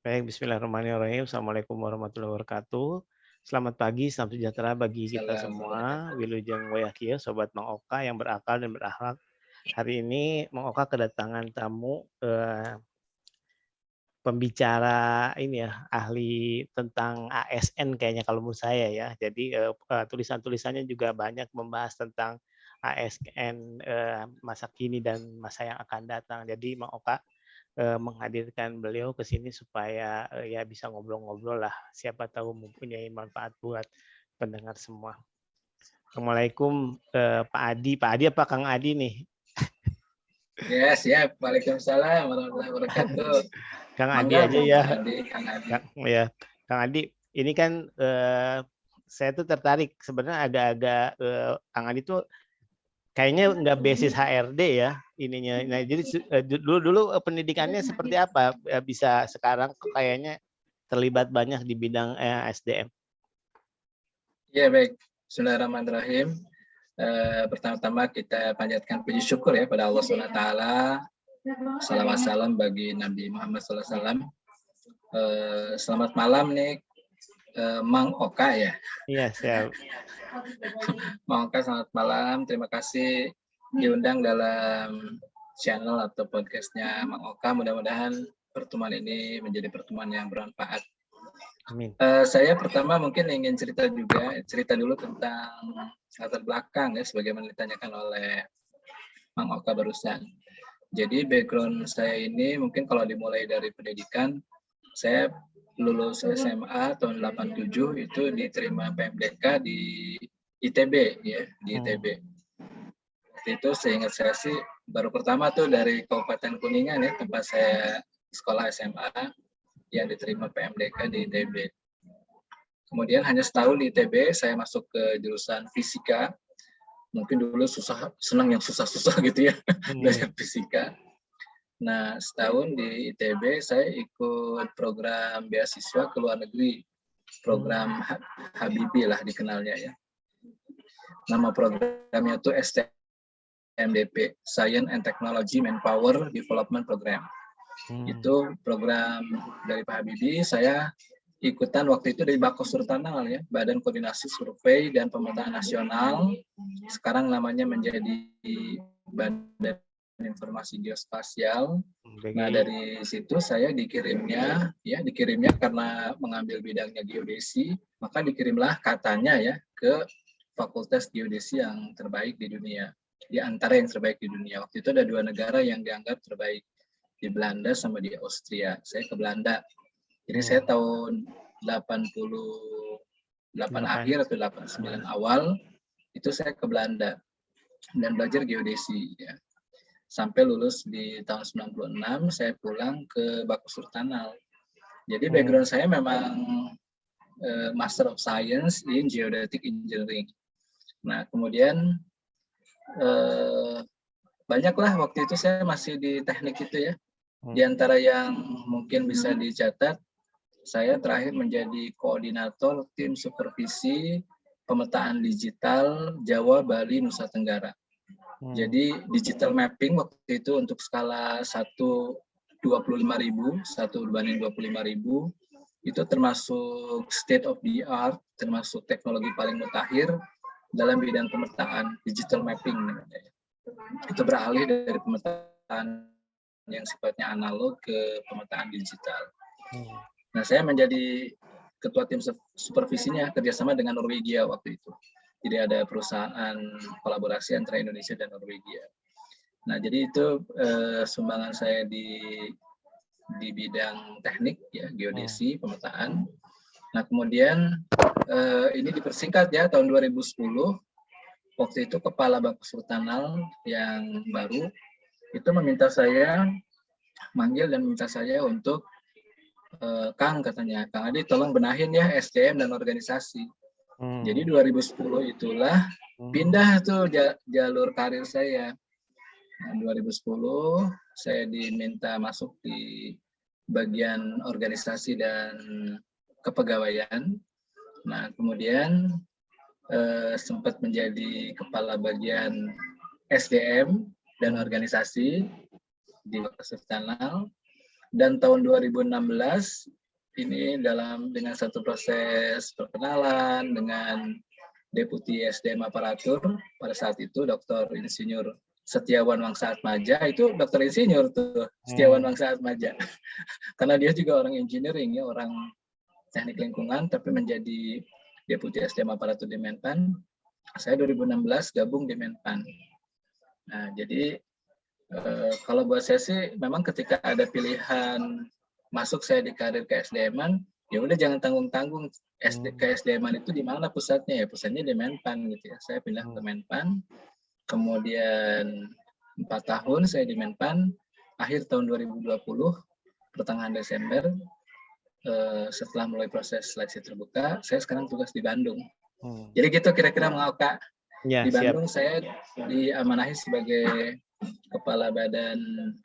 Baik, bismillahirrahmanirrahim. Assalamualaikum warahmatullahi wabarakatuh. Selamat pagi, salam sejahtera bagi kita Salam semua. wabarakatuh. Wilujeng Wayahkia, Sobat Mang Oka yang berakal dan berakhlak. Hari ini Mang Oka kedatangan tamu pembicara ini ya, ahli tentang ASN kayaknya kalau menurut saya ya. Jadi tulisan-tulisannya juga banyak membahas tentang ASN masa kini dan masa yang akan datang. Jadi Mang Oka menghadirkan beliau ke sini supaya ya bisa ngobrol-ngobrol lah. Siapa tahu mempunyai manfaat buat pendengar semua. Assalamualaikum Pak Adi. Pak Adi apa Kang Adi nih? Ya, siap. Waalaikumsalam warahmatullahi wabarakatuh. Kang Adi Mangga, aja ya. Kang Adi, Kang Adi. Kang Adi, ini kan saya tuh tertarik sebenarnya agak-agak Kang Adi tuh kayaknya nggak basis HRD ya ininya. Nah, jadi dulu pendidikannya seperti apa? Bisa sekarang kayaknya terlibat banyak di bidang SDM. Ya, baik. Bismillahirrahmanirrahim. Pertama-tama kita panjatkan puji syukur ya pada Allah SWT. Salawat salam bagi Nabi Muhammad SAW. Selamat malam nih, Mang Oka ya. Iya, saya. Mang Oka, selamat malam. Terima kasih diundang dalam channel atau podcastnya Mang Oka. Mudah-mudahan pertemuan ini menjadi pertemuan yang bermanfaat. Amin. Saya pertama mungkin ingin cerita dulu tentang latar belakang ya, sebagaimana ditanyakan oleh Mang Oka barusan. Jadi background saya ini mungkin kalau dimulai dari pendidikan, saya lulus SMA tahun 87 itu diterima PMDK di ITB ya, di ITB. Waktu itu seingat saya sih baru pertama tuh dari Kabupaten Kuningan ya, tempat saya sekolah SMA yang diterima PMDK di ITB. Kemudian hanya setahun di ITB saya masuk ke jurusan fisika. Mungkin dulu senang yang susah-susah gitu ya, belajar fisika. Nah, setahun di ITB saya ikut program beasiswa ke luar negeri. Program Habibie lah dikenalnya ya. Nama programnya itu STMDP, Science and Technology Manpower Development Program. Itu program dari Pak Habibie. Saya ikutan waktu itu dari Bakosurtanal ya, Badan Koordinasi Survei dan Pemetaan Nasional. Sekarang namanya menjadi Badan Informasi Geospasial. Nah, dari situ saya dikirimnya karena mengambil bidangnya geodesi, maka dikirimlah katanya ya ke Fakultas Geodesi yang terbaik di dunia. Di antara yang terbaik di dunia. Waktu itu ada 2 negara yang dianggap terbaik, di Belanda sama di Austria. Saya ke Belanda. Jadi saya tahun 88 akhir atau 89 awal itu saya ke Belanda dan belajar geodesi ya. Sampai lulus di tahun 96 saya pulang ke Bakosurtanal. Jadi background saya memang Master of Science in Geodetic Engineering. Nah, kemudian banyaklah waktu itu saya masih di teknik itu ya. Di antara yang mungkin bisa dicatat, saya terakhir menjadi koordinator tim supervisi pemetaan digital Jawa, Bali, Nusa Tenggara. Jadi digital mapping waktu itu untuk skala 1/25.000, 1/25.000, itu termasuk state of the art, termasuk teknologi paling mutakhir dalam bidang pemetaan digital mapping. Itu beralih dari pemetaan yang sifatnya analog ke pemetaan digital. Nah, saya menjadi ketua tim supervisinya kerjasama dengan Norwegia waktu itu. Jadi ada perusahaan kolaborasi antara Indonesia dan Norwegia. Nah, jadi itu sumbangan saya di bidang teknik ya, geodesi, pemetaan. Nah, kemudian ini dipersingkat ya tahun 2010. Waktu itu Kepala Bakosurtanal yang baru itu meminta saya untuk Kang, katanya, Kang Adi tolong benahin ya SDM dan organisasi. Jadi 2010 itulah pindah tuh jalur karir saya. Nah, 2010 saya diminta masuk di bagian organisasi dan kepegawaian. Nah, kemudian sempat menjadi kepala bagian SDM dan organisasi di Bakosurtanal. Dan tahun 2016 ini dengan satu proses perkenalan dengan Deputi SDM Aparatur pada saat itu Dr. Insinyur Setiawan Wangsa Atmaja, itu dokter insinyur tuh, Setiawan Wangsa Atmaja. Karena dia juga orang engineering ya, orang teknik lingkungan, tapi menjadi Deputi SDM Aparatur di Menpan. Saya 2016 gabung di Menpan. Nah, jadi kalau buat saya sih, memang ketika ada pilihan masuk saya di karir ke SDM-an, ya udah jangan tanggung-tanggung. Ke SDM-an itu di mana pusatnya? Ya pusatnya di Menpan gitu ya. Saya pindah ke Menpan, kemudian 4 tahun saya di Menpan, akhir tahun 2020, pertengahan Desember, setelah mulai proses seleksi terbuka, saya sekarang tugas di Bandung. Jadi gitu kira-kira Kak. Ya, di Bandung siap. Saya diamanahi sebagai Kepala Badan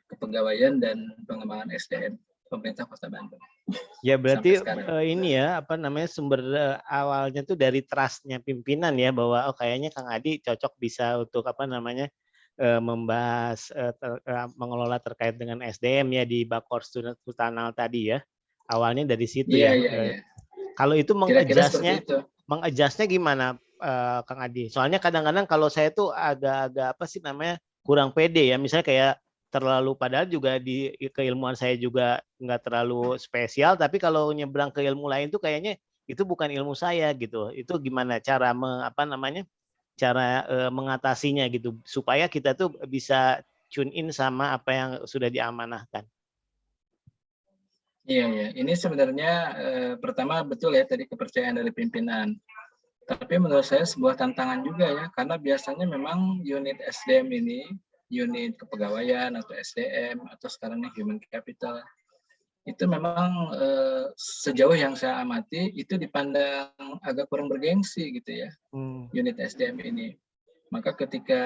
Kepegawaian dan Pengembangan SDM Pemerintah Kota Bandung. Ya berarti ini ya apa namanya sumber awalnya tuh dari trust-nya pimpinan ya, bahwa oh kayaknya Kang Adi cocok bisa untuk apa namanya membahas mengelola terkait dengan SDM ya di Bakor Student Tutanal tadi ya. Awalnya dari situ ya. Kalau itu mengadjustnya gimana Kang Adi? Soalnya kadang-kadang kalau saya tuh agak-agak apa sih namanya kurang pede ya. Misalnya kayak terlalu, padahal juga di keilmuan saya juga nggak terlalu spesial, tapi kalau nyebrang ke ilmu lain tuh kayaknya itu bukan ilmu saya gitu. Itu gimana cara mengatasinya gitu supaya kita tuh bisa tune in sama apa yang sudah diamanahkan. Iya. Ini sebenarnya pertama betul ya tadi kepercayaan dari pimpinan. Tapi menurut saya sebuah tantangan juga ya, karena biasanya memang unit SDM ini, unit kepegawaian atau SDM atau sekarang ini human capital, itu memang sejauh yang saya amati itu dipandang agak kurang bergengsi gitu ya, unit SDM ini. Maka ketika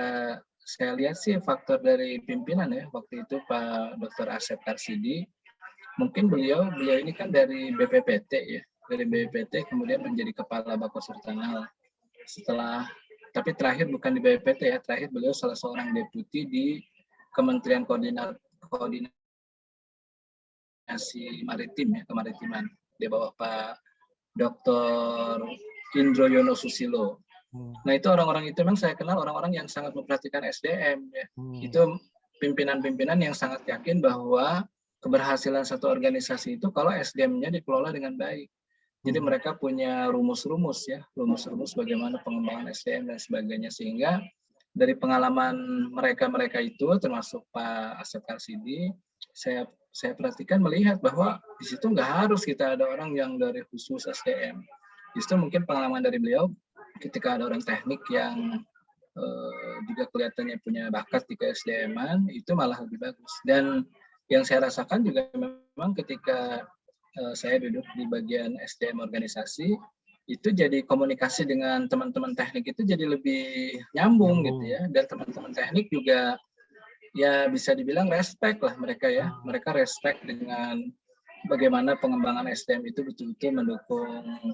saya lihat sih faktor dari pimpinan ya, waktu itu Pak Dr. Asep Karsidi, mungkin beliau ini kan dari BPPT ya, dari BPPT kemudian menjadi Kepala Bakor Surtanal. Tapi terakhir bukan di BPPT ya, terakhir beliau salah seorang deputi di Kementerian Koordinasi Maritim ya, Kemaritiman di bawah Pak Dr. Indro Yono Susilo. Nah itu orang-orang itu memang saya kenal orang-orang yang sangat memperhatikan SDM ya. Itu pimpinan-pimpinan yang sangat yakin bahwa keberhasilan satu organisasi itu kalau SDM-nya dikelola dengan baik. Jadi mereka punya rumus-rumus bagaimana pengembangan SDM dan sebagainya, sehingga dari pengalaman mereka itu termasuk Pak Asep Karsidi, saya perhatikan melihat bahwa di situ nggak harus kita ada orang yang dari khusus SDM. Justru mungkin pengalaman dari beliau ketika ada orang teknik yang juga kelihatannya punya bakat di SDM-an itu malah lebih bagus. Dan yang saya rasakan juga memang ketika saya duduk di bagian SDM organisasi, itu jadi komunikasi dengan teman-teman teknik itu jadi lebih nyambung gitu ya. Dan teman-teman teknik juga ya bisa dibilang respect lah mereka ya. Mereka respect dengan bagaimana pengembangan SDM itu betul-betul mendukung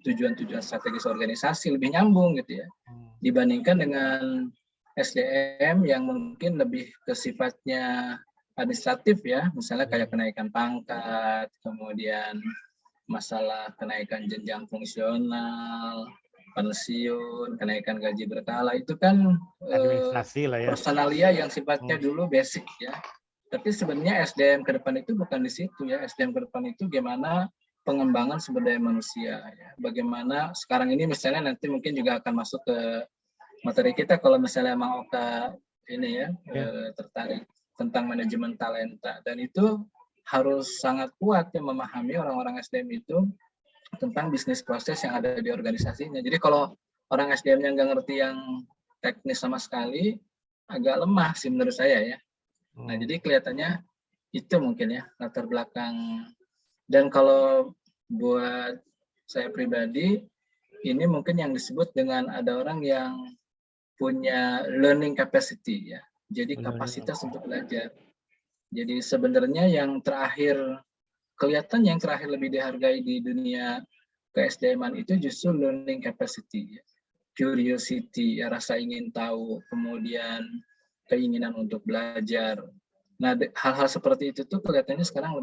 tujuan-tujuan strategis organisasi, lebih nyambung gitu ya. Dibandingkan dengan SDM yang mungkin lebih ke sifatnya administratif ya, misalnya kayak kenaikan pangkat, kemudian masalah kenaikan jenjang fungsional, pensiun, kenaikan gaji berkala, itu kan administrasi lah ya. Personalia yang sifatnya dulu basic ya. Tapi sebenarnya SDM ke depan itu bukan di situ ya. SDM ke depan itu gimana pengembangan sumber daya manusia ya. Bagaimana sekarang ini misalnya nanti mungkin juga akan masuk ke materi kita kalau misalnya Mang Oka ini ya tertarik tentang manajemen talenta, dan itu harus sangat kuat ya memahami orang-orang SDM itu tentang bisnis proses yang ada di organisasinya. Jadi kalau orang SDM-nya nggak ngerti yang teknis sama sekali, agak lemah sih menurut saya ya. Nah jadi kelihatannya itu mungkin ya latar belakang. Dan kalau buat saya pribadi, ini mungkin yang disebut dengan ada orang yang punya learning capacity ya. Jadi kapasitas untuk belajar. Jadi sebenarnya yang terakhir lebih dihargai di dunia ke-SDM-an itu justru learning capacity, curiosity, rasa ingin tahu, kemudian keinginan untuk belajar. Nah, hal-hal seperti itu tuh kelihatannya sekarang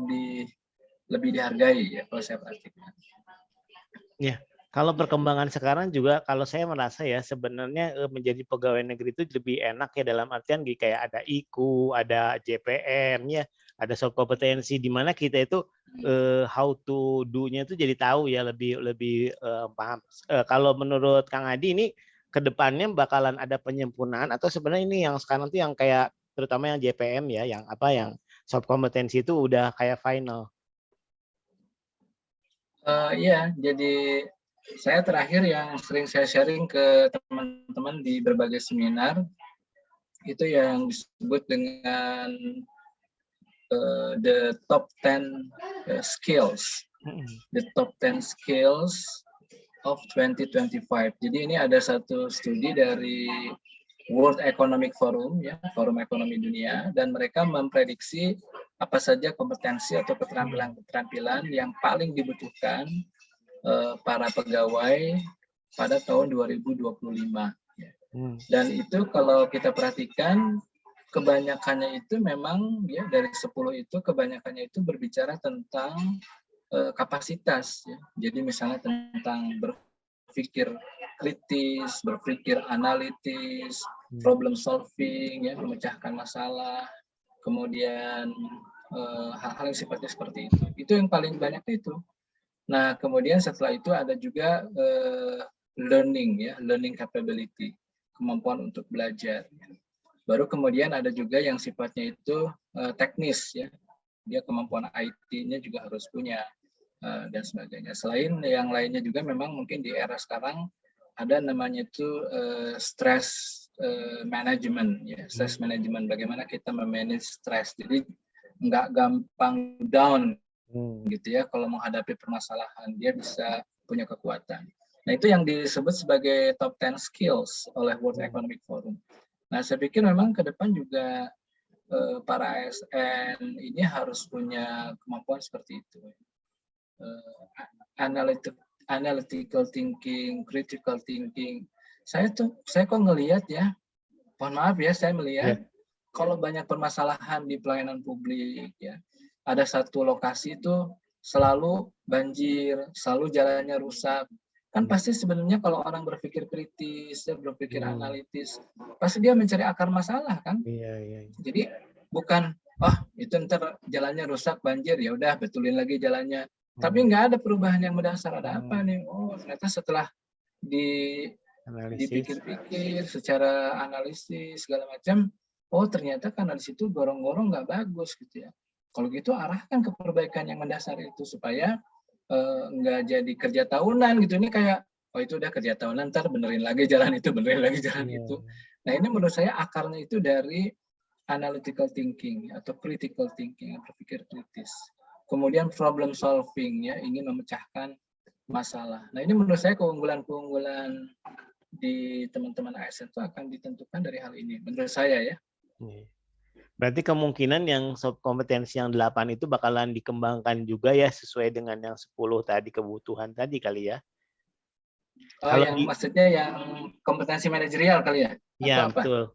lebih dihargai ya kalau saya perhatikan. Ya, kalau perkembangan sekarang juga kalau saya merasa ya sebenarnya menjadi pegawai negeri itu lebih enak ya dalam artian kayak ada IKU, ada JPM ya, ada soal kompetensi di mana kita itu how to do-nya itu jadi tahu ya lebih lebih paham. Kalau menurut Kang Adi ini kedepannya bakalan ada penyempurnaan atau sebenarnya ini yang sekarang tuh yang kayak terutama yang JPM ya, yang apa yang soft kompetensi itu udah kayak final. Iya, jadi saya terakhir yang sering saya sharing ke teman-teman di berbagai seminar itu yang disebut dengan the top 10 skills, the top 10 skills of 2025. Jadi ini ada satu studi dari World Economic Forum, ya, Forum Ekonomi Dunia, dan mereka memprediksi apa saja kompetensi atau keterampilan-keterampilan yang paling dibutuhkan para pegawai pada tahun 2025. Dan itu kalau kita perhatikan, kebanyakannya itu memang ya dari 10 itu kebanyakannya itu berbicara tentang kapasitas. Ya. Jadi misalnya tentang berpikir kritis, berpikir analitis, problem solving, ya, memecahkan masalah, kemudian hal-hal yang sifatnya seperti itu. Itu yang paling banyak itu. Nah, kemudian setelah itu ada juga learning, ya, learning capability, kemampuan untuk belajar. Baru kemudian ada juga yang sifatnya itu teknis, ya, dia kemampuan IT-nya juga harus punya dan sebagainya. Selain yang lainnya juga memang mungkin di era sekarang ada namanya itu stress management, ya, stress management. Bagaimana kita memanage stress. Jadi nggak gampang down gitu ya, kalau menghadapi permasalahan dia bisa punya kekuatan. Nah, itu yang disebut sebagai top 10 skills oleh World Economic Forum. Nah, saya pikir memang ke depan juga para ASN ini harus punya kemampuan seperti itu. Analytical thinking, critical thinking. Saya kok ngelihat ya, mohon maaf ya, saya melihat kalau banyak permasalahan di pelayanan publik ya, ada satu lokasi itu selalu banjir, selalu jalannya rusak. Kan pasti sebenarnya kalau orang berpikir kritis, berpikir analitis, pasti dia mencari akar masalah kan. Jadi bukan, itu ntar jalannya rusak, banjir, ya udah betulin lagi jalannya. Tapi nggak ada perubahan yang mendasar. Ada apa nih? Oh, ternyata setelah dipikir-pikir secara analisis segala macam, oh ternyata karena di situ gorong-gorong nggak bagus gitu ya. Kalau gitu arahkan ke perbaikan yang mendasar itu supaya nggak jadi kerja tahunan gitu. Ini kayak, oh itu udah kerja tahunan, ntar benerin lagi jalan itu, benerin lagi jalan itu. Nah ini menurut saya akarnya itu dari analytical thinking atau critical thinking, berpikir kritis. Kemudian problem solving, ya, ingin memecahkan masalah. Nah ini menurut saya keunggulan-keunggulan di teman-teman ASN itu akan ditentukan dari hal ini, menurut saya ya. Berarti kemungkinan yang soft kompetensi yang 8 itu bakalan dikembangkan juga ya sesuai dengan yang 10 tadi kebutuhan tadi kali ya. Kalau yang maksudnya yang kompetensi manajerial kali ya? Iya, betul.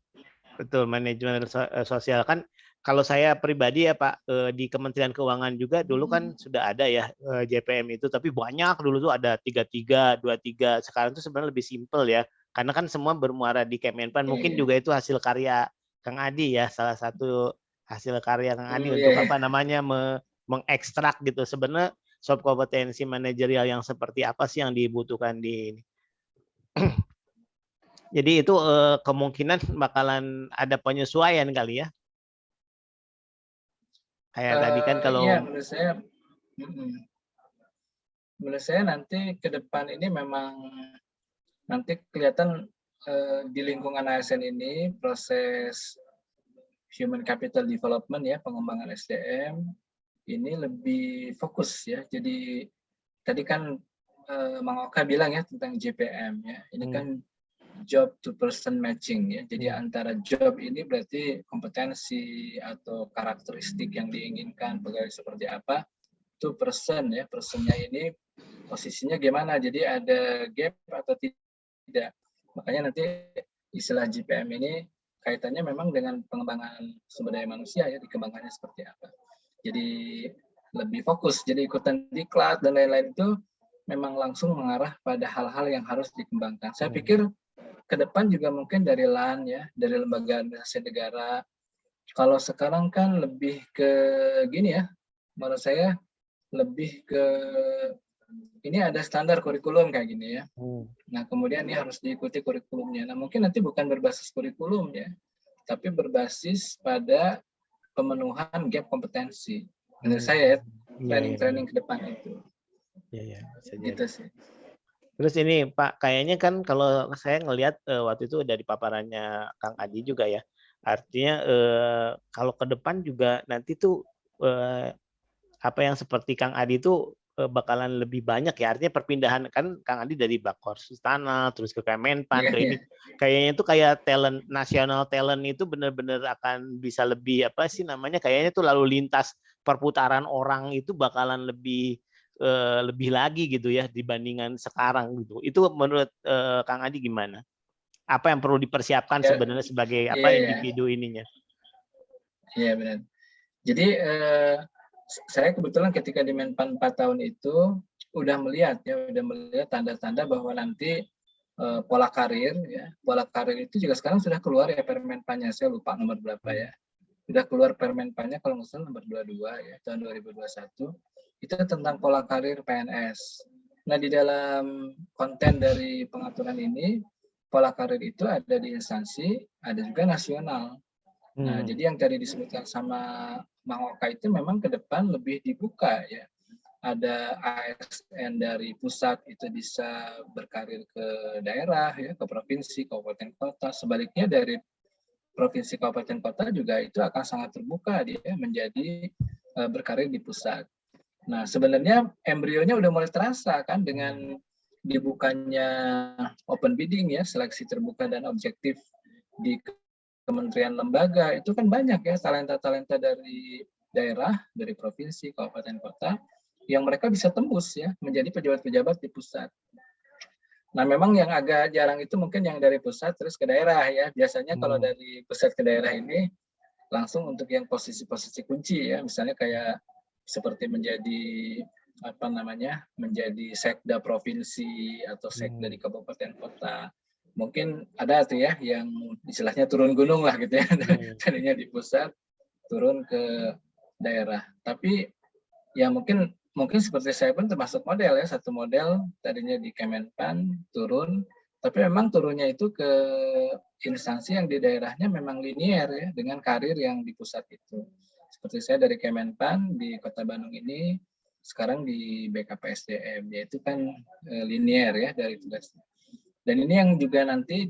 Betul, manajemen sosial kan kalau saya pribadi ya Pak di Kementerian Keuangan juga dulu kan sudah ada ya JPM itu, tapi banyak dulu tuh ada 33, 23. Sekarang tuh sebenarnya lebih simpel ya. Karena kan semua bermuara di Kemenpan. Mungkin juga itu hasil karya Kang Adi ya, salah satu hasil karya Kang Adi untuk apa namanya mengekstrak gitu. Sebenarnya soft kompetensi manajerial yang seperti apa sih yang dibutuhkan di ini. Jadi itu kemungkinan bakalan ada penyesuaian kali ya. Kayak tadi kan kalau iya, menurut saya nanti ke depan ini memang nanti kelihatan di lingkungan ASN ini proses human capital development ya, pengembangan SDM ini lebih fokus ya. Jadi tadi kan Mang Oka bilang ya tentang JPM ya. Ini kan job to person matching ya. Jadi antara job ini berarti kompetensi atau karakteristik yang diinginkan pegawai seperti apa, itu person ya. Personnya ini posisinya gimana. Jadi ada gap atau tidak. Makanya nanti istilah JPM ini kaitannya memang dengan pengembangan sumber daya manusia ya, dikembangkannya seperti apa. Jadi lebih fokus, jadi ikutan diklat dan lain-lain itu memang langsung mengarah pada hal-hal yang harus dikembangkan. Saya pikir ke depan juga mungkin dari LAN ya, dari lembaga administrasi negara. Kalau sekarang kan lebih ke gini ya, menurut saya lebih ke ini ada standar kurikulum kayak gini ya. Nah, kemudian ini harus diikuti kurikulumnya. Nah, mungkin nanti bukan berbasis kurikulum ya, tapi berbasis pada pemenuhan gap kompetensi. Menurut saya ya, training-training ke depan itu. Iya, bisa jadi. Gitu sih. Terus ini Pak, kayaknya kan kalau saya ngelihat waktu itu dari paparannya Kang Adi juga ya, artinya kalau ke depan juga nanti tuh apa yang seperti Kang Adi itu bakalan lebih banyak ya, artinya perpindahan kan Kang Adi dari Bakor-Istana terus ke Kemenpan ke ini, kayaknya itu kayak talent nasional talent itu benar-benar akan bisa lebih apa sih namanya, kayaknya tuh lalu lintas perputaran orang itu bakalan lebih lagi gitu ya dibandingkan sekarang gitu. Itu menurut Kang Adi gimana? Apa yang perlu dipersiapkan Ya, sebenarnya sebagai apa iya, individu ininya? iya benar. Jadi saya kebetulan ketika di Menpan 4 tahun itu udah melihat tanda-tanda bahwa nanti pola karir ya, pola karir itu juga sekarang sudah keluar ya Permenpannya, saya lupa nomor berapa ya. Sudah keluar Permenpannya kalau nggak salah nomor 22 ya tahun 2021. Itu tentang pola karir PNS. Nah, di dalam konten dari pengaturan ini, pola karir itu ada di instansi, ada juga nasional. Nah, jadi yang tadi disebutkan sama Mang Oka itu memang ke depan lebih dibuka ya. Ada ASN dari pusat itu bisa berkarir ke daerah ya, ke provinsi, kabupaten kota. Sebaliknya dari provinsi, kabupaten kota juga itu akan sangat terbuka dia menjadi berkarir di pusat. Nah, sebenarnya embrionya udah mulai terasa kan dengan dibukanya open bidding ya, seleksi terbuka dan objektif di kementerian lembaga, itu kan banyak ya talenta-talenta dari daerah, dari provinsi, kabupaten kota, yang mereka bisa tembus ya menjadi pejabat-pejabat di pusat. Nah, memang yang agak jarang itu mungkin yang dari pusat terus ke daerah ya. Biasanya kalau dari pusat ke daerah ini langsung untuk yang posisi-posisi kunci ya, misalnya kayak seperti menjadi apa namanya, menjadi sekda provinsi atau sekda di kabupaten kota. Mungkin ada tuh ya yang istilahnya turun gunung lah gitu ya, tadinya di pusat turun ke daerah. Tapi ya mungkin seperti saya pun termasuk model ya, satu model tadinya di Kemenpan turun, tapi memang turunnya itu ke instansi yang di daerahnya memang linier ya dengan karir yang di pusat itu. Seperti saya dari Kemenpan di Kota Bandung ini sekarang di BKPSDM, yaitu kan linier ya dari tugasnya. Dan ini yang juga nanti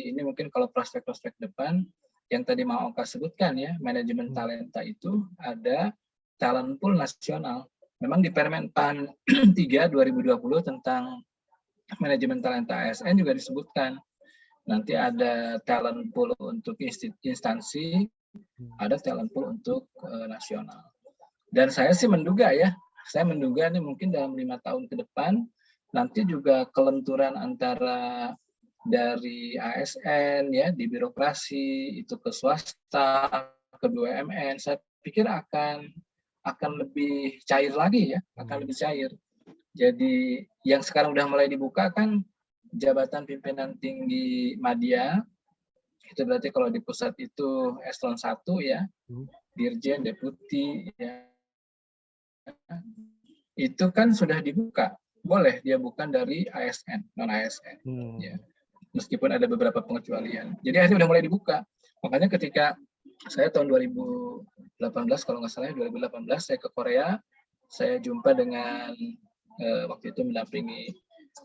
ini mungkin kalau prospek-prospek depan yang tadi Mang Oka sebutkan ya, manajemen talenta itu ada talent pool nasional. Memang di Permenpan 3 2020 tentang manajemen talenta ASN juga disebutkan. Nanti ada talent pool untuk instansi, ada talent pool untuk nasional. Dan saya sih menduga ya, nih mungkin dalam 5 tahun ke depan nanti juga kelenturan antara dari ASN ya di birokrasi itu ke swasta, ke BUMN, saya pikir akan lebih cair lagi ya, akan lebih cair. Jadi yang sekarang udah mulai dibuka kan jabatan pimpinan tinggi media, itu berarti kalau di pusat itu eselon 1 ya, dirjen, deputi ya, itu kan sudah dibuka, boleh dia bukan dari ASN, non ASN. Ya. Meskipun ada beberapa pengecualian. Jadi akhirnya udah mulai dibuka. Makanya ketika saya tahun 2018 kalau nggak salah 2018 saya ke Korea, saya jumpa dengan waktu itu mendampingi,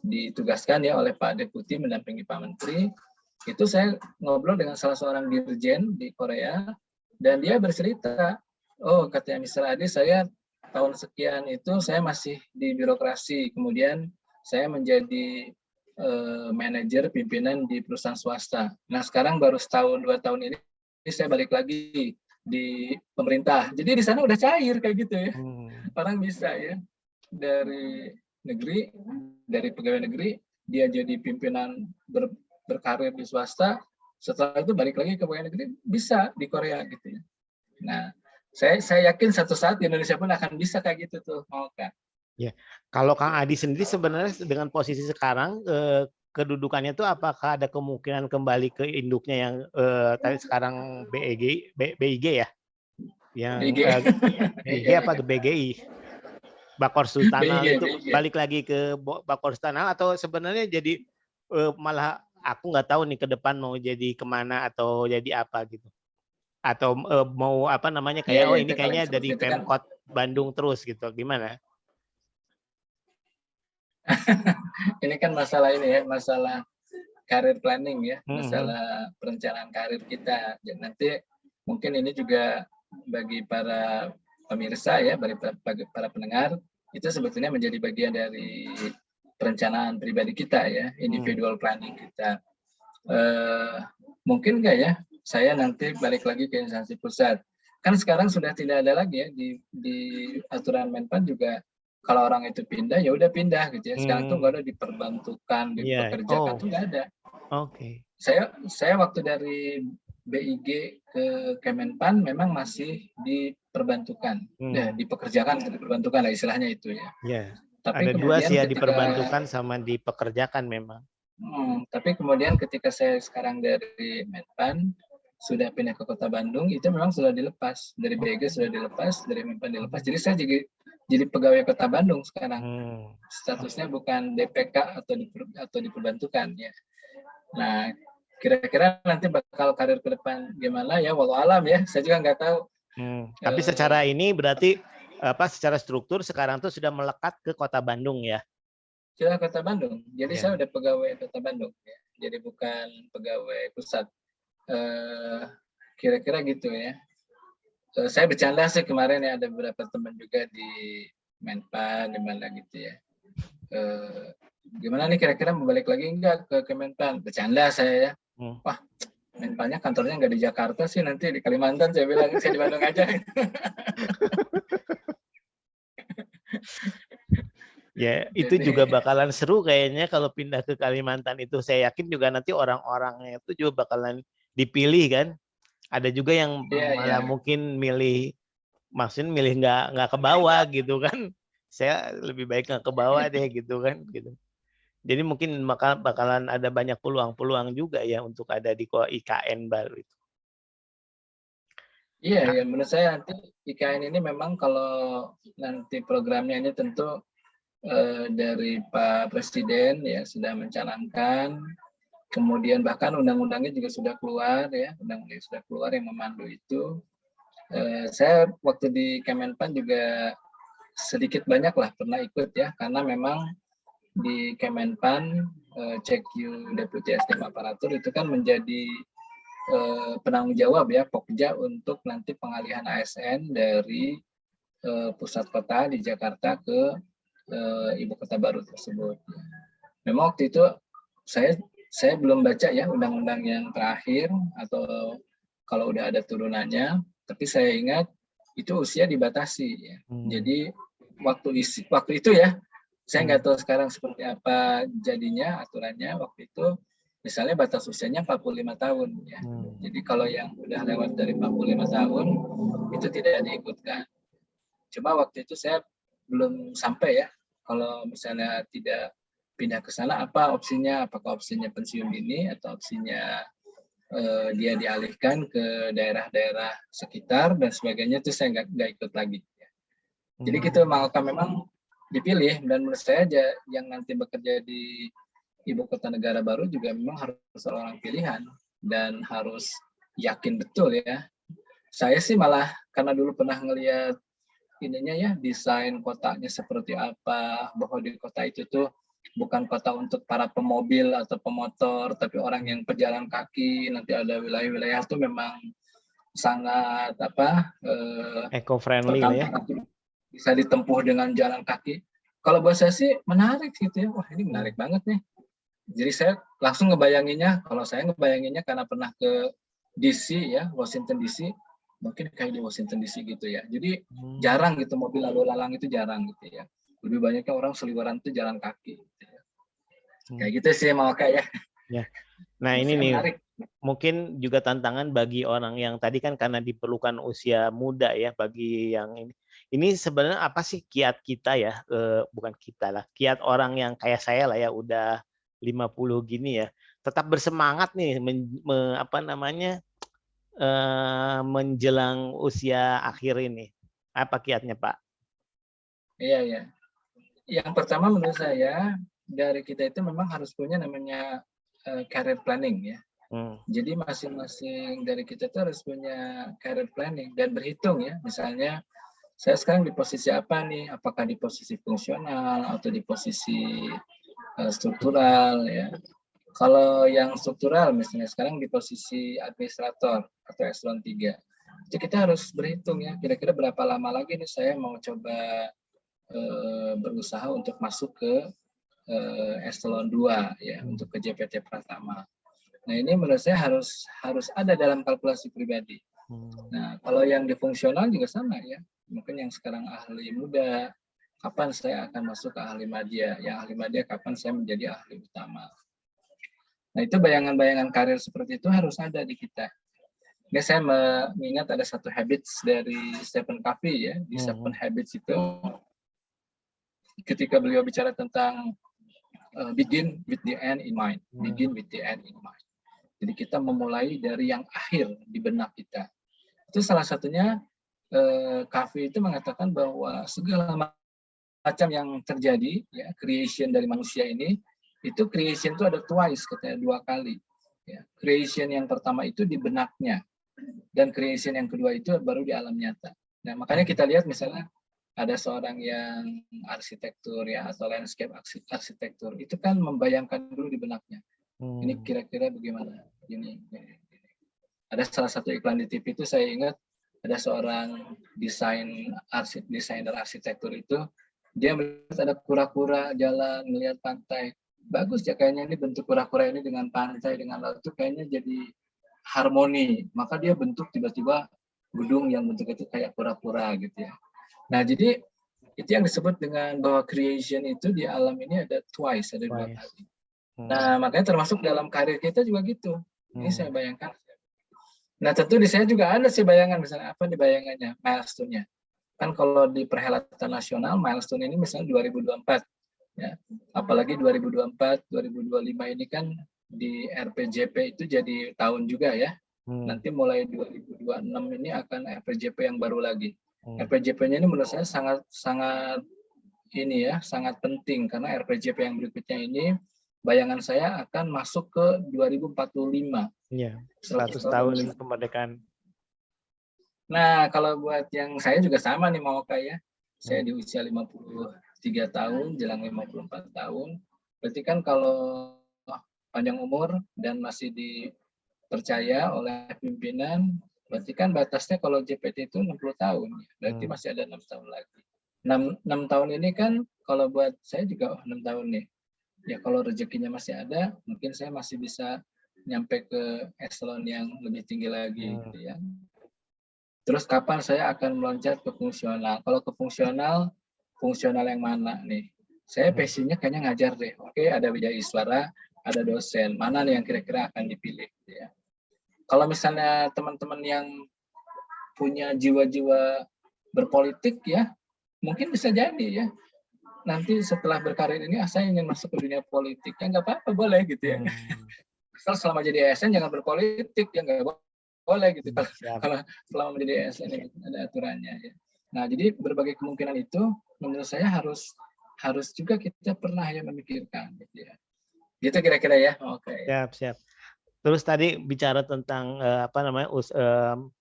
ditugaskan ya oleh Pak Deputi mendampingi Pak Menteri. Itu saya ngobrol dengan salah seorang dirjen di Korea dan dia bercerita, oh katanya Mr. Adi, saya tahun sekian itu saya masih di birokrasi, kemudian saya menjadi manajer pimpinan di perusahaan swasta. Nah sekarang baru setahun 2 tahun ini saya balik lagi di pemerintah. Jadi di sana udah cair kayak gitu ya. Orang bisa ya dari negeri, dari pegawai negeri dia jadi pimpinan berkarir di swasta, Setelah itu balik lagi ke pegawai negeri, bisa di Korea gitu ya. Nah, saya yakin satu saat di Indonesia pun akan bisa kayak gitu tuh, mau Kak. Ya, kalau Kang Adi sendiri sebenarnya dengan posisi sekarang kedudukannya itu apakah ada kemungkinan kembali ke induknya yang tadi sekarang BIG ya, yang BG, BIG apa tuh BGI, Bakor Sultanal itu BG. balik lagi ke Bakor Sultanal atau sebenarnya jadi malah aku nggak tahu nih ke depan mau jadi kemana atau jadi apa gitu, atau mau apa namanya Iya, kayak ya, oh itu ini kalau yang kayaknya dari seperti itu kan, Pemkot Bandung terus gitu, gimana? ini kan masalah ini ya, masalah karir planning ya, Mhm. masalah perencanaan karir kita. Jadi nanti mungkin ini juga bagi para pemirsa ya, bagi para pendengar, itu sebetulnya menjadi bagian dari perencanaan pribadi kita ya, individual planning kita. Mungkin nggak ya, saya nanti balik lagi ke instansi pusat. Kan sekarang sudah tidak ada lagi ya di aturan Menpan juga, kalau orang itu pindah ya udah pindah gitu ya. Sekarang tuh nggak ada diperbantukan, Iya. dipekerjakan Oh, tuh nggak ada. oke. Saya waktu dari BIG ke Kemenpan memang masih diperbantukan, ya dipekerjakan, diperbantukan lah istilahnya itu ya. Ya. Tapi Ada dua sih kemudian ya, ketika diperbantukan sama dipekerjakan memang. Tapi kemudian ketika saya sekarang dari Menpan, sudah pindah ke Kota Bandung, itu memang sudah dilepas. Dari BG sudah dilepas, dari Menpan dilepas. Jadi saya jadi pegawai Kota Bandung sekarang. Statusnya bukan DPK atau diperbantukan ya. Nah, kira-kira nanti bakal karir ke depan gimana ya, walau alam ya. Saya juga nggak tahu. Tapi secara ini berarti apa secara struktur sekarang tuh sudah melekat ke Kota Bandung ya? Sudah Kota Bandung. Jadi Ya. saya udah pegawai Kota Bandung ya. Jadi bukan pegawai pusat. Kira-kira gitu ya. Saya bercanda sih kemarin ya, ada beberapa teman juga di Menpan, di mana gitu ya. Gimana nih kira-kira mau balik lagi enggak ke Kemenpan? Bercanda saya ya. Wah, Menpannya kantornya nggak di Jakarta sih, nanti di Kalimantan. Saya bilang, saya di Bandung aja. Ya, itu juga bakalan seru kayaknya kalau pindah ke Kalimantan itu. Saya yakin juga nanti orang-orangnya itu juga bakalan dipilih kan. Ada juga yang malah mungkin milih, maksudnya milih nggak ke bawah gitu kan. Saya lebih baik nggak ke bawah deh gitu kan. Gitu. Jadi mungkin bakalan ada banyak peluang-peluang juga ya untuk ada di IKN baru itu. Iya, ya menurut saya nanti IKN ini memang kalau nanti programnya ini tentu dari Pak Presiden ya sudah mencanangkan, kemudian bahkan undang-undangnya juga sudah keluar ya, undang-undang sudah keluar yang memandu itu. Saya waktu di Kemenpan juga sedikit banyak lah pernah ikut ya, karena memang di Kemenpan CQ Deputi SDM Aparatur itu kan menjadi penanggung jawab ya Pokja untuk nanti pengalihan ASN dari pusat kota di Jakarta ke ibu kota baru tersebut. Memang waktu itu saya belum baca ya undang-undang yang terakhir atau kalau udah ada turunannya, tapi saya ingat itu usia dibatasi ya. Jadi waktu itu ya, saya nggak tahu sekarang seperti apa jadinya aturannya. Waktu itu misalnya batas usianya 45 tahun ya. Jadi kalau yang udah lewat dari 45 tahun itu tidak diikutkan. Cuma waktu itu saya belum sampai ya, kalau misalnya tidak pindah ke sana apa opsinya, apakah opsinya pensiun dini atau opsinya dia dialihkan ke daerah-daerah sekitar dan sebagainya, itu saya nggak ikut lagi. Jadi gitu, maka memang dipilih, dan menurut saya aja yang nanti bekerja di ibu kota negara baru juga memang harus seorang pilihan dan harus yakin betul ya. Saya sih malah karena dulu pernah ngelihat ininya ya, desain kotanya seperti apa, bahwa di kota itu tuh bukan kota untuk para pemobil atau pemotor, tapi orang yang pejalan kaki. Nanti ada wilayah-wilayah tuh memang sangat eco-friendly lah ya. tertantang, bisa ditempuh dengan jalan kaki. Kalau buat saya sih menarik gitu ya, wah ini menarik banget nih. Jadi saya langsung ngebayanginnya, kalau saya ngebayanginnya karena pernah ke DC ya, Washington DC, mungkin kayak di Washington DC gitu ya. Jadi jarang gitu mobil lalu lalang itu jarang gitu ya. Lebih banyaknya orang seliweran itu jalan kaki. Gitu ya. Kayak gitu sih mau kayak ya. Nah ini nih, mungkin juga tantangan bagi orang yang tadi kan karena diperlukan usia muda ya, bagi yang ini. Ini sebenarnya apa sih kiat kita ya, bukan kita lah, kiat orang yang kayak saya lah ya, udah 50 gini ya, tetap bersemangat nih apa namanya, menjelang usia akhir ini. Apa kiatnya, Pak? Iya, iya. Yang pertama menurut saya, dari kita itu memang harus punya namanya career planning ya. Hmm. Jadi masing-masing dari kita itu harus punya career planning dan berhitung ya. Misalnya saya sekarang di posisi apa nih? Apakah di posisi fungsional atau di posisi struktural ya. Kalau yang struktural misalnya sekarang di posisi administrator atau eselon 3. Jadi kita harus berhitung ya, kira-kira berapa lama lagi nih saya mau coba berusaha untuk masuk ke eselon 2 ya, untuk ke JPT Pratama. Nah, ini menurut saya harus ada dalam kalkulasi pribadi. Nah, kalau yang di fungsional juga sama ya. Mungkin yang sekarang ahli muda, kapan saya akan masuk ke ahli madya? Yang ahli madya kapan saya menjadi ahli utama? Nah, itu bayangan-bayangan karir seperti itu harus ada di kita. Ini saya mengingat ada satu habits dari Stephen Covey ya. Di Seven Habits itu, ketika beliau bicara tentang begin with the end in mind. Begin with the end in mind. Jadi kita memulai dari yang akhir di benak kita. Itu salah satunya Covey itu mengatakan bahwa segala macam yang terjadi, ya, creation dari manusia ini, itu creation itu ada twice, katanya 2 kali. Ya. Creation yang pertama itu di benaknya, dan creation yang kedua itu baru di alam nyata. Nah, makanya kita lihat misalnya ada seorang yang arsitektur ya atau landscape arsitektur, itu kan membayangkan dulu di benaknya. Ini kira-kira bagaimana? Ini. Ada salah satu iklan di TV itu saya ingat ada seorang desainer arsitektur itu, dia melihat ada kura-kura jalan melihat pantai. Bagus ya kayaknya ini bentuk kura-kura ini dengan pantai, dengan laut itu kayaknya jadi harmoni. Maka dia bentuk tiba-tiba gedung yang bentuk itu kayak kura-kura gitu ya. Nah, jadi itu yang disebut dengan bahwa creation itu di alam ini ada twice, ada 2 kali. Nah, makanya termasuk dalam karir kita juga gitu. Ini saya bayangkan. Nah, tentu di saya juga ada sih bayangan, misalnya apa nih bayangannya, milestone-nya. Kan kalau di perhelatan nasional, milestone ini misalnya 2024. Ya. Apalagi 2024, 2025 ini kan di RPJP itu jadi tahun juga ya. Nanti mulai 2026 ini akan RPJP yang baru lagi. RPJP-nya ini menurut saya sangat ini ya, sangat penting karena RPJP yang berikutnya ini bayangan saya akan masuk ke 2045. Iya, 100 tahun kemerdekaan. Nah, kalau buat yang saya juga sama nih mau kayak saya di usia 53 tahun, jelang 54 tahun. Berarti kan kalau panjang umur dan masih dipercaya oleh pimpinan, berarti kan batasnya kalau JPT itu 60 tahun. Berarti masih ada 6 tahun lagi. 6 tahun ini kan kalau buat saya juga 6 tahun nih. Ya kalau rezekinya masih ada, mungkin saya masih bisa nyampe ke eselon yang lebih tinggi lagi gitu ya. Terus kapan saya akan meloncat ke fungsional? Kalau ke fungsional yang mana nih? Saya passionnya kayaknya ngajar deh. Oke, ada Wijaiswara, ada dosen. Mana nih yang kira-kira akan dipilih? Gitu ya. Kalau misalnya teman-teman yang punya jiwa-jiwa berpolitik ya, mungkin bisa jadi ya. Nanti setelah berkarir ini, saya ingin masuk ke dunia politik. Ya nggak apa-apa, boleh gitu ya. Asal selama jadi ASN jangan berpolitik, ya nggak boleh gitu. Kalau selama menjadi ASN ini ada aturannya. Ya. Nah, jadi berbagai kemungkinan itu menurut saya harus juga kita pernah ya memikirkan. Gitu ya. Gitu kira-kira ya. Oke. Siap. Terus tadi bicara tentang apa namanya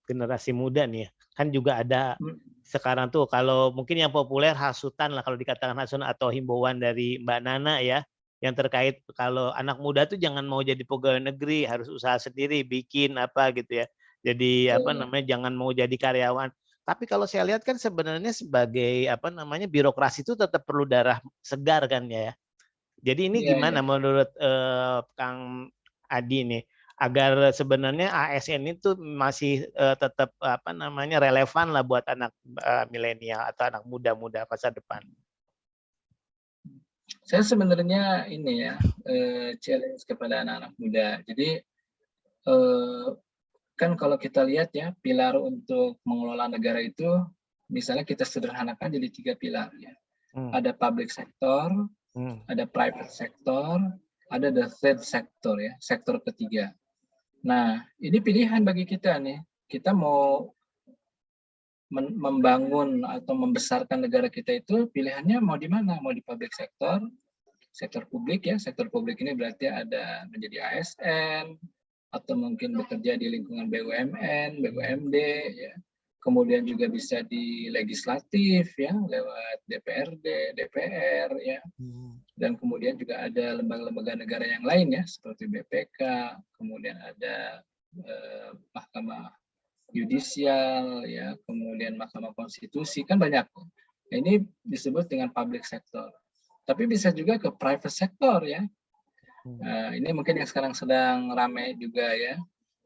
generasi muda nih ya. Kan juga ada sekarang tuh kalau mungkin yang populer hasutan lah kalau dikatakan hasutan atau himbauan dari Mbak Nana ya yang terkait kalau anak muda tuh jangan mau jadi pegawai negeri, harus usaha sendiri, bikin apa gitu ya. Jadi apa namanya jangan mau jadi karyawan. Tapi kalau saya lihat kan sebenarnya sebagai apa namanya birokrasi itu tetap perlu darah segar kan ya. Jadi ini gimana menurut Kang Adi nih agar sebenarnya ASN itu masih tetap apa namanya relevan lah buat anak milenial atau anak muda-muda masa depan. Saya sebenarnya ini ya challenge kepada anak-anak muda. Jadi eh, kan kalau kita lihat ya, pilar untuk mengelola negara itu, misalnya kita sederhanakan jadi 3 pilar ya. Hmm, Ada public sector, hmm, ada private sector, ada the third sector ya, sektor ketiga. Nah, ini pilihan bagi kita nih. Kita mau membangun atau membesarkan negara kita itu pilihannya mau di mana? Mau di public sector, sektor publik ya. Sektor publik ini berarti ada menjadi ASN atau mungkin bekerja di lingkungan BUMN, BUMD ya. Kemudian juga bisa di legislatif ya, lewat DPRD, DPR ya. hmm, Dan kemudian juga ada lembaga-lembaga negara yang lain ya, seperti BPK, kemudian ada Mahkamah Yudisial ya, kemudian Mahkamah Konstitusi, kan banyak. Nah, ini disebut dengan public sector. Tapi bisa juga ke private sector ya. hmm, Nah, ini mungkin yang sekarang sedang ramai juga ya,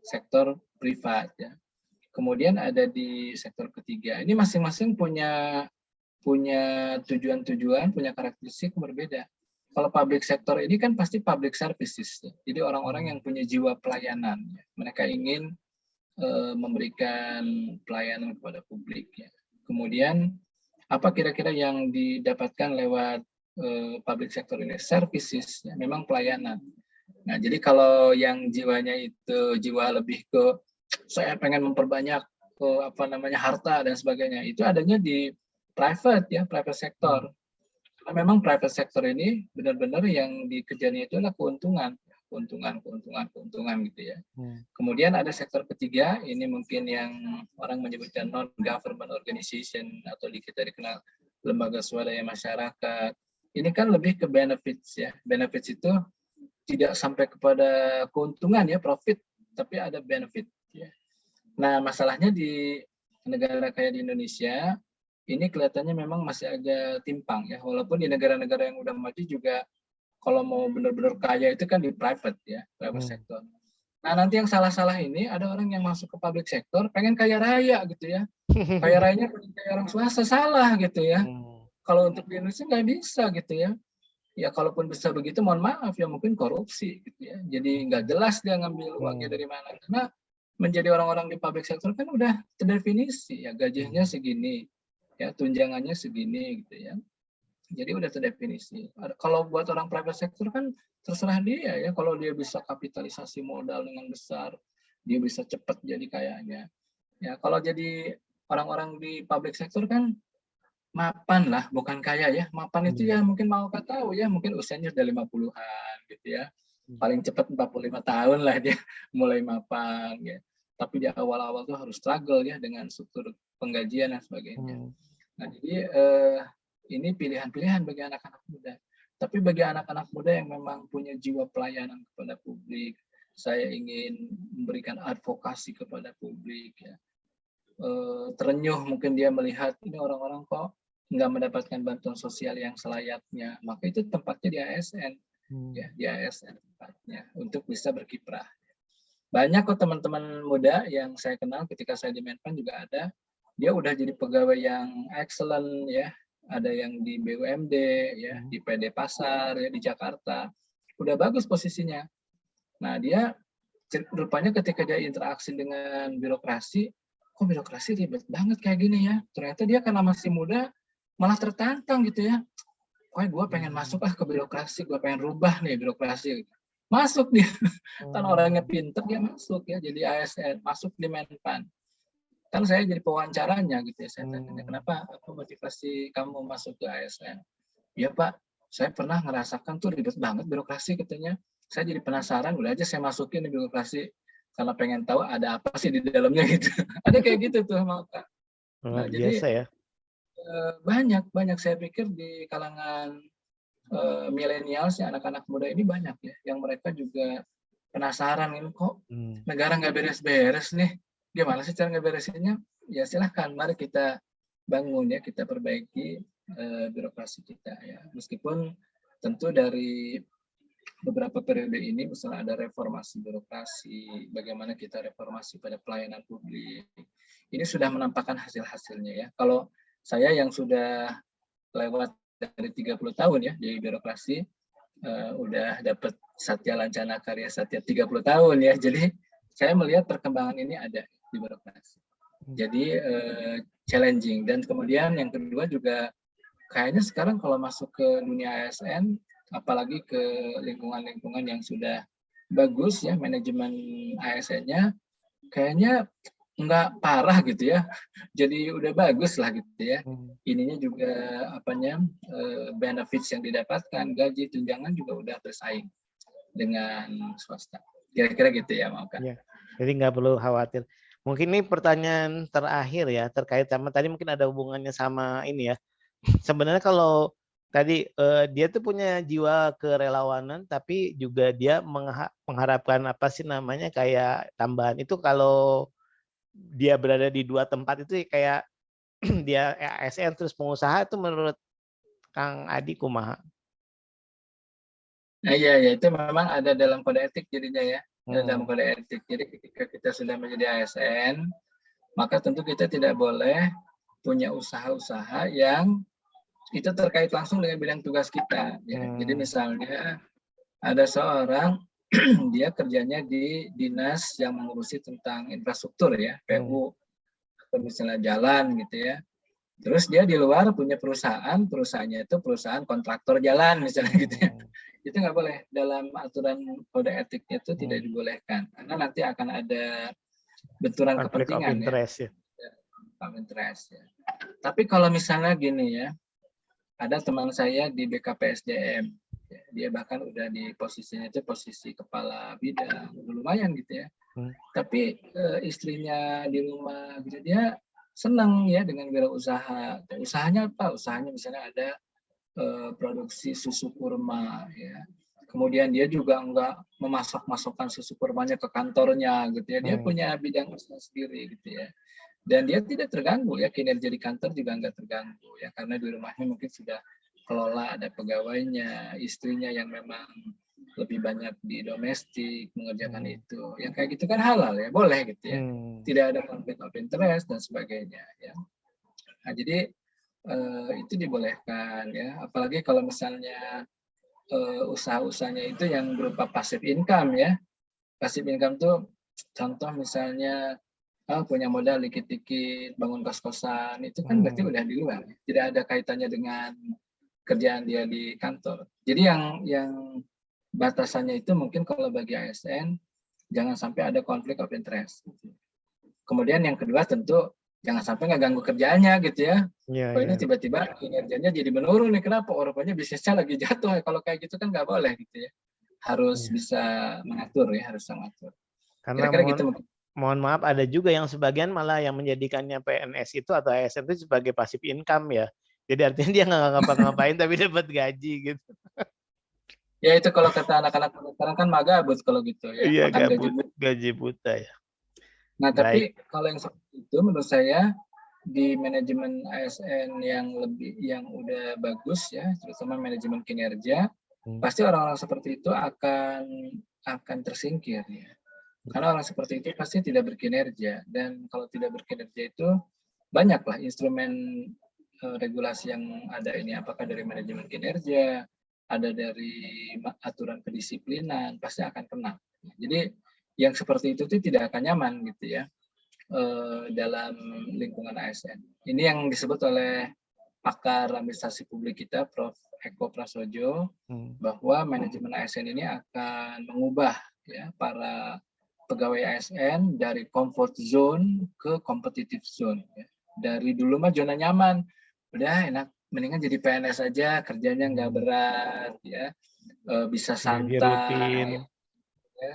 sektor privat ya. Kemudian ada di sektor ketiga. Ini masing-masing punya punya tujuan-tujuan, punya karakteristik berbeda. Kalau public sector ini kan pasti public services. Ya. Jadi orang-orang yang punya jiwa pelayanan. Ya. Mereka ingin memberikan pelayanan kepada publik. Ya. Kemudian apa kira-kira yang didapatkan lewat public sector ini? Services, ya. Memang pelayanan. Nah, jadi kalau yang jiwanya itu jiwa lebih ke saya pengen memperbanyak harta dan sebagainya, itu adanya di private ya, private sector. hmm, Karena memang private sector ini benar-benar yang dikejarnya itu adalah keuntungan, keuntungan, keuntungan, keuntungan gitu ya. hmm, Kemudian ada sektor ketiga, ini mungkin yang orang menyebutkan non-government organization atau kita dikenal lembaga swadaya masyarakat. Ini kan lebih ke benefits ya. Benefits itu tidak sampai kepada keuntungan ya, profit, tapi ada benefit ya. Nah, masalahnya di negara kayak di Indonesia, ini kelihatannya memang masih agak timpang ya. Walaupun di negara-negara yang udah maju juga kalau mau benar-benar kaya itu kan di private ya, private hmm. sector. Nah, nanti yang salah-salah ini ada orang yang masuk ke public sector pengen kaya raya gitu ya. Kaya rayanya pengen kaya orang swasta, salah gitu ya. Hmm, Kalau untuk di Indonesia nggak bisa gitu ya. Ya kalaupun bisa begitu mohon maaf ya mungkin korupsi gitu ya. Jadi nggak jelas dia ngambil uangnya hmm, dari mana. Karena menjadi orang-orang di public sector kan udah terdefinisi ya, gajinya hmm, segini, ya tunjangannya segini gitu ya. Jadi udah terdefinisi. Kalau buat orang private sector kan terserah dia ya, kalau dia bisa kapitalisasi modal dengan besar, dia bisa cepat jadi kayanya. Ya, kalau jadi orang-orang di public sector kan mapan lah, bukan kaya ya. Mapan itu ya hmm, mungkin mau tahu ya, mungkin usianya sudah 50-an gitu ya. hmm, Paling cepat 45 tahun lah dia mulai mapan ya. Tapi di awal-awal tuh harus struggle ya dengan struktur penggajian dan sebagainya. hmm, Nah, jadi ini pilihan-pilihan bagi anak-anak muda. Tapi bagi anak-anak muda yang memang punya jiwa pelayanan kepada publik, saya ingin memberikan advokasi kepada publik ya. Terenyuh mungkin dia melihat ini orang-orang kok nggak mendapatkan bantuan sosial yang selayaknya, maka itu tempatnya di ASN hmm, ya, di ASN tempatnya untuk bisa berkiprah. Banyak kok teman-teman muda yang saya kenal ketika saya di Menpan juga ada, dia udah jadi pegawai yang excellent ya, ada yang di BUMD ya, hmm, di PD Pasar ya di Jakarta, udah bagus posisinya. Nah dia rupanya ketika dia interaksi dengan birokrasi, kok birokrasi ribet banget kayak gini ya. Ternyata dia karena masih muda malah tertantang gitu ya. Wah, gue pengen hmm, masuk ke birokrasi, gue pengen rubah nih birokrasi. Masuk dia, kan orangnya hmm, pinter dia masuk ya jadi ASN, masuk di Menpan. Kan saya jadi pewawancaranya gitu ya, saya tanya hmm, kenapa apa motivasi kamu masuk ke ASN? Ya Pak, saya pernah ngerasakan tuh ribet banget birokrasi katanya. Saya jadi penasaran, udah aja saya masukin di birokrasi karena pengen tahu ada apa sih di dalamnya gitu. Ada kayak gitu tuh Kak. luar Nah, jadi biasa ya. banyak banyak saya pikir di kalangan milenials ya anak-anak muda ini banyak ya yang mereka juga penasaran ini kok Hmm, negara nggak beres-beres nih. Gimana sih cara ngeberesinnya? Ya silahkan, mari kita bangun ya, kita perbaiki birokrasi kita ya. Meskipun tentu dari beberapa periode ini misalnya ada reformasi birokrasi, bagaimana kita reformasi pada pelayanan publik. Ini sudah menampakkan hasil-hasilnya ya. Kalau saya yang sudah lewat dari 30 tahun ya di birokrasi, udah dapat Satya Lancana Karya Satya 30 tahun ya. Jadi saya melihat perkembangan ini ada di birokrasi. Jadi challenging. Dan kemudian yang kedua juga kayaknya sekarang kalau masuk ke dunia ASN, apalagi ke lingkungan-lingkungan yang sudah bagus ya manajemen ASN-nya, kayaknya nggak parah gitu ya. Jadi udah bagus lah gitu ya. Ininya juga apanya benefits yang didapatkan, gaji, tunjangan juga udah bersaing dengan swasta. Kira-kira gitu ya, Mau Kak. Ya, jadi nggak perlu khawatir. Mungkin ini pertanyaan terakhir ya, terkait sama tadi mungkin ada hubungannya sama ini ya. Sebenarnya kalau tadi dia tuh punya jiwa kerelawanan, tapi juga dia mengharapkan apa sih namanya kayak tambahan itu kalau dia berada di dua tempat itu kayak dia ASN terus pengusaha itu menurut Kang Adi kumaha? Nah, iya, ya, itu memang ada dalam kode etik jadinya ya. Dalam Hmm. kode etik. Jadi ketika kita sudah menjadi ASN, maka tentu kita tidak boleh punya usaha-usaha yang itu terkait langsung dengan bidang tugas kita. Ya. Jadi misalnya ada seorang dia kerjanya di dinas yang mengurusi tentang infrastruktur ya, PU atau misalnya jalan gitu ya. Terus dia di luar punya perusahaannya itu perusahaan kontraktor jalan misalnya gitu ya. Itu nggak boleh, dalam aturan kode etiknya itu tidak dibolehkan karena nanti akan ada benturan Konflik of kepentingan ya, interest ya. interest ya. Tapi kalau misalnya gini ya, ada teman saya di BKPSDM, dia bahkan udah di posisinya itu posisi kepala bidang, lumayan gitu ya. Tapi istrinya di rumah gitu, dia senang ya dengan wirausaha. Usahanya apa? Usahanya misalnya ada produksi susu kurma ya. Kemudian dia juga enggak memasok-masokkan susu kurmanya ke kantornya gitu ya. Dia punya bidang usaha sendiri gitu ya. Dan dia tidak terganggu ya, kinerja di kantor juga enggak terganggu ya, karena di rumahnya mungkin sudah kelola, ada pegawainya, istrinya yang memang lebih banyak di domestik mengerjakan itu. Yang kayak gitu kan halal ya, boleh gitu ya. Tidak ada konflik of interest dan sebagainya ya. Nah, jadi itu dibolehkan ya, apalagi kalau misalnya usaha-usahanya itu yang berupa passive income ya. Passive income tuh contoh misalnya punya modal dikit-dikit bangun kos-kosan, itu kan berarti udah di luar, tidak ada kaitannya dengan kerjaan dia di kantor. Jadi yang batasannya itu mungkin kalau bagi ASN jangan sampai ada konflik of interest. Kemudian yang kedua tentu jangan sampai nggak ganggu kerjaannya gitu ya. Iya, Oh ini iya. tiba-tiba kinerjanya jadi menurun nih, kenapa? Oh rupanya bisnisnya lagi jatuh. Kalau kayak gitu kan nggak boleh gitu ya. Harus Iya. bisa mengatur ya, harus mengatur. Karena Kira-kira gitu mungkin. mohon maaf ada juga yang sebagian malah yang menjadikannya PNS itu atau ASN itu sebagai passive income ya. Jadi artinya dia nggak ngapa-ngapain tapi dapat gaji gitu. Ya itu kalau kata anak-anak sekarang kan magabut kalau gitu ya, Iya, makan gaji buta. gaji buta ya. Nah tapi Baik. kalau yang seperti itu menurut saya di manajemen ASN yang udah bagus ya, terutama manajemen kinerja, pasti orang-orang seperti itu akan tersingkir ya. Karena orang seperti itu pasti tidak berkinerja, dan kalau tidak berkinerja itu banyaklah instrumen regulasi yang ada ini, apakah dari manajemen kinerja, ada dari aturan kedisiplinan, pasti akan kena. Jadi yang seperti itu tuh tidak akan nyaman gitu ya dalam lingkungan ASN. Ini yang disebut oleh pakar administrasi publik kita, Prof. Eko Prasojo, bahwa manajemen ASN ini akan mengubah ya para pegawai ASN dari comfort zone ke competitive zone. Ya. Dari dulu mah zona nyaman, udah enak, mendingan jadi PNS aja, kerjanya nggak berat, ya, bisa Gaji rutin. santai. Ya.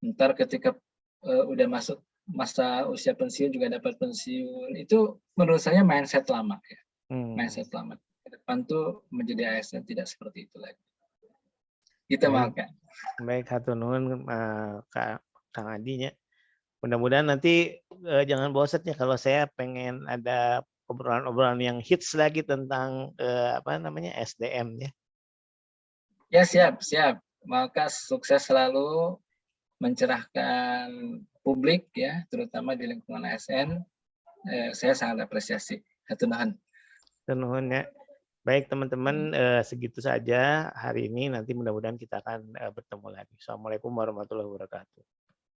Ntar ketika udah masuk masa usia pensiun juga dapat pensiun. Itu menurut saya mindset lama ya. Mindset lama. Ke depan tuh menjadi ASN tidak seperti itu lagi. Kita mau Baik, kan? baik hatur nuhun Kang Adinya. Mudah-mudahan nanti jangan bosan ya kalau saya pengen ada obrolan-obrolan yang hits lagi tentang apa namanya SDM ya. Ya siap, siap. Maka sukses selalu mencerahkan publik ya, terutama di lingkungan ASN. Saya sangat apresiasi. Hatur nuhun. Hatur nuhun ya. Baik teman-teman, segitu saja hari ini. Nanti mudah-mudahan kita akan bertemu lagi. Assalamualaikum warahmatullahi wabarakatuh.